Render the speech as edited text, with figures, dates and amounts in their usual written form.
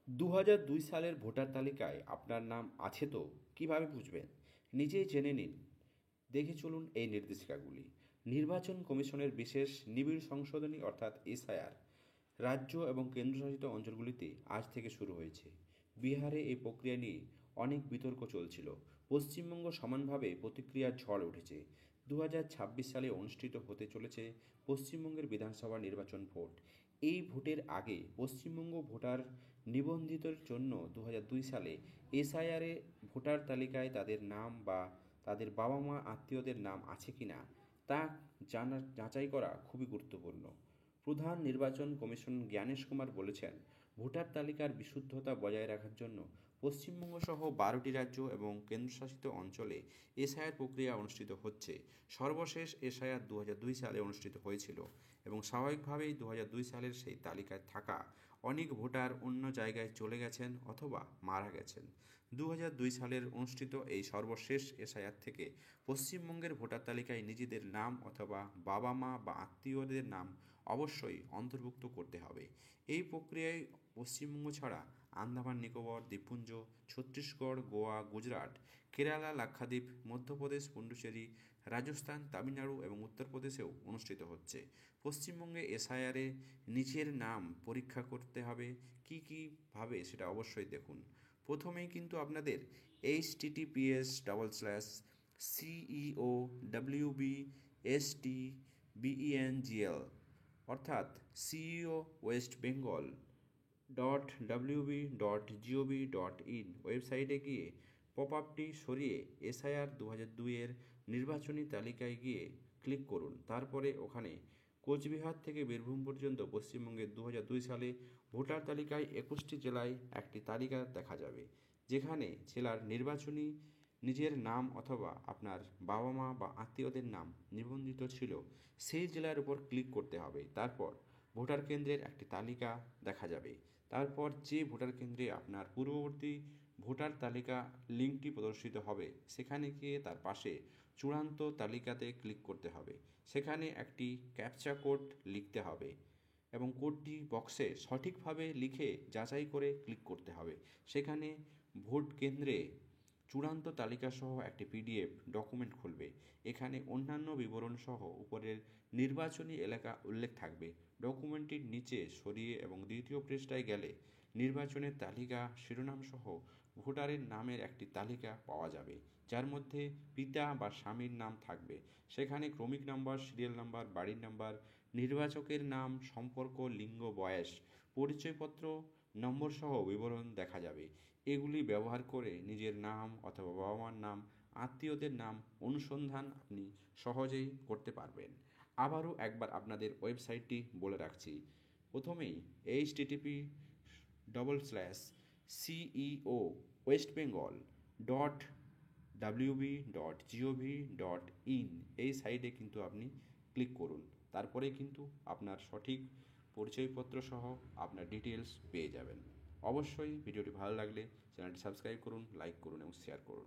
২০০২ সালের ভোটার তালিকায় আপনার নাম আছে তো কিভাবে বুঝবেন? নিজেই জেনে নিন। দেখে চলুন এই নির্দেশিকাগুলি। নির্বাচন কমিশনের বিশেষ নিবিড় সংশোধনী অর্থাৎ এসআইআর রাজ্য এবং কেন্দ্রশাসিত অঞ্চলগুলিতে আজ থেকে শুরু হয়েছে। বিহারে এই প্রক্রিয়া নিয়ে অনেক বিতর্ক চলছিল। পশ্চিমবঙ্গ সমানভাবে প্রতিক্রিয়ার ঝড় উঠেছে। ২০২৬ সালে অনুষ্ঠিত হতে চলেছে পশ্চিমবঙ্গের বিধানসভা নির্বাচন ভোট। এই ভোটের আগে পশ্চিমবঙ্গ ভোটার নিবন্ধিতের জন্য ২০০২ সালে এসআইআরে ভোটার তালিকায় তাদের নাম বা তাদের বাবা মা আত্মীয়দের নাম আছে কিনা তা যাচাই করা খুবই গুরুত্বপূর্ণ। প্রধান নির্বাচন কমিশন জ্ঞানেশ কুমার বলেছেন, ভোটার তালিকার বিশুদ্ধতা বজায় রাখার জন্য পশ্চিমবঙ্গ সহ ১২টি রাজ্য এবং কেন্দ্রশাসিত অঞ্চলে এসআইআর প্রক্রিয়া অনুষ্ঠিত হচ্ছে। সর্বশেষ এসআইআর ২০০২ সালে অনুষ্ঠিত হয়েছিল এবং স্বাভাবিকভাবেই ২০০২ সালের সেই তালিকায় থাকা অনেক ভোটার অন্য জায়গায় চলে গেছেন অথবা মারা গেছেন। ২০০২ সালের অনুষ্ঠিত এই সর্বশেষ এসআইআর থেকে পশ্চিমবঙ্গের ভোটার তালিকায় নিজেদের নাম অথবা বাবা মা বা আত্মীয়দের নাম অবশ্যই অন্তর্ভুক্ত করতে হবে। এই প্রক্রিয়ায় পশ্চিমবঙ্গ ছাড়া আন্দামান নিকোবর দ্বীপপুঞ্জ, ছত্তিশগড়, গোয়া, গুজরাট, কেরালা, লাক্ষাদ্বীপ, মধ্যপ্রদেশ, পন্ডুচেরি, রাজস্থান, তামিলনাড়ু এবং উত্তরপ্রদেশেও অনুষ্ঠিত হচ্ছে। পশ্চিমবঙ্গে এসআইআরে নিজের নাম পরীক্ষা করতে হবে কীভাবে সেটা অবশ্যই দেখুন। প্রথমেই কিন্তু আপনাদের https://CEO/WBSTBENGL অর্থাৎ সিইও ওয়েস্ট বেঙ্গল www.gov.in ওয়েবসাইটে গিয়ে পপ আপটি সরিয়ে এসআইআর ২০০২ এর নির্বাচনী তালিকায় গিয়ে ক্লিক করুন। তারপরে ওখানে কোচবিহার থেকে বীরভূম পর্যন্ত পশ্চিমবঙ্গের ২০০২ সালে ভোটার তালিকায় ২১টি জেলায় একটি তালিকা দেখা যাবে, যেখানে জেলার নির্বাচনী নিজের নাম অথবা আপনার বাবা মা বা আত্মীয়দের নাম নিবন্ধিত ছিল সেই জেলার উপর ক্লিক করতে হবে। তারপর ভোটার কেন্দ্রের একটি তালিকা দেখা যাবে। তারপর যে ভোটার কেন্দ্রে আপনার পূর্ববর্তী ভোটার তালিকা লিঙ্কটি প্রদর্শিত হবে সেখানে গিয়ে তার পাশে চূড়ান্ত তালিকাতে ক্লিক করতে হবে। সেখানে একটি ক্যাপচা কোড লিখতে হবে এবং কোডটি বক্সে সঠিকভাবে লিখে যাচাই করে ক্লিক করতে হবে। সেখানে ভোট কেন্দ্রে চূড়ান্ত তালিকাসহ একটি পিডিএফ ডকুমেন্ট খুলবে। এখানে অন্যান্য বিবরণ সহ উপরের নির্বাচনী এলাকা উল্লেখ থাকবে। ডকুমেন্টটির নিচে সরিয়ে এবং দ্বিতীয় পৃষ্ঠায় গেলে নির্বাচনের তালিকা শিরোনাম সহ ভোটারের নামের একটি তালিকা পাওয়া যাবে, যার মধ্যে পিতা বা স্বামীর নাম থাকবে। সেখানে ক্রমিক নাম্বার, সিরিয়াল নাম্বার, বাড়ির নাম্বার, নির্বাচকের নাম, সম্পর্ক, লিঙ্গ, বয়স, পরিচয়পত্র নম্বর সহ বিবরণ দেখা যাবে। এগুলি ব্যবহার করে নিজের নাম অথবা বাবা মার নাম, আত্মীয়দের নাম অনুসন্ধান আপনি সহজেই করতে পারবেন। আবারও একবার আপনাদের ওয়েবসাইটটি বলে রাখছি। প্রথমেই http://CEO westbengal.wb.gov.in এই সাইটে কিন্তু আপনি ক্লিক করুন। তারপরে কিন্তু আপনার সঠিক পরিচয়পত্র সহ আপনার ডিটেলস পেয়ে যাবেন। অবশ্যই ভিডিওটি ভালো লাগলে চ্যানেলটি সাবস্ক্রাইব করুন, লাইক করুন এবং শেয়ার করুন।